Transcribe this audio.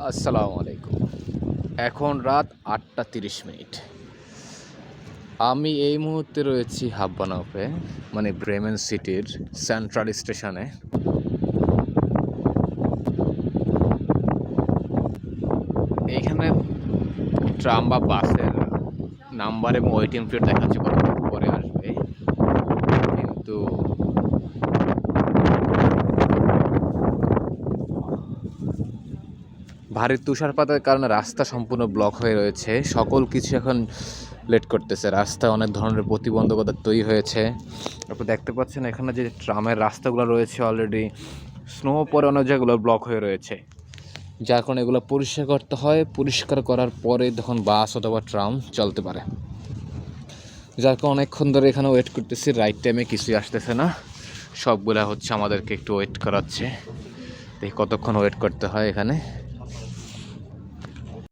আসসালামু আলাইকুম। এখন রাত ৮টা ৩০। আমি এই মুহূর্তে রয়েছি হাব্বানাউফে, মানে ব্রেমেন সিটির সেন্ট্রাল স্টেশনে। এইখানে ট্রাম বা বাসের নাম্বার এবং ওয়েটিং পিরিয়ড দেখাচ্ছে কতক্ষণ পরে আসবে, কিন্তু ভারী তুষারপাতের কারণে রাস্তা সম্পূর্ণ ব্লক হয়ে রয়েছে। সকল কিছু এখন লেট করতেছে। রাস্তায় অনেক ধরনের প্রতিবন্ধকতা তৈরি হয়েছে। আপনি দেখতে পাচ্ছেন এখানে যে ট্রামের রাস্তাগুলো রয়েছে, অলরেডি স্নো পরে অনেক জায়গাগুলো ব্লক হয়ে রয়েছে, যার কারণে এগুলো পরিষ্কার করতে হয়। পরিষ্কার করার পরে তখন বাস অথবা ট্রাম চলতে পারে, যার কারণে অনেকক্ষণ ধরে এখানে ওয়েট করতেছি। রাইট টাইমে কিছুই আসতেছে না, সবগুলা হচ্ছে আমাদেরকে একটু ওয়েট করাচ্ছে। দেখি কতক্ষণ ওয়েট করতে হয় এখানে।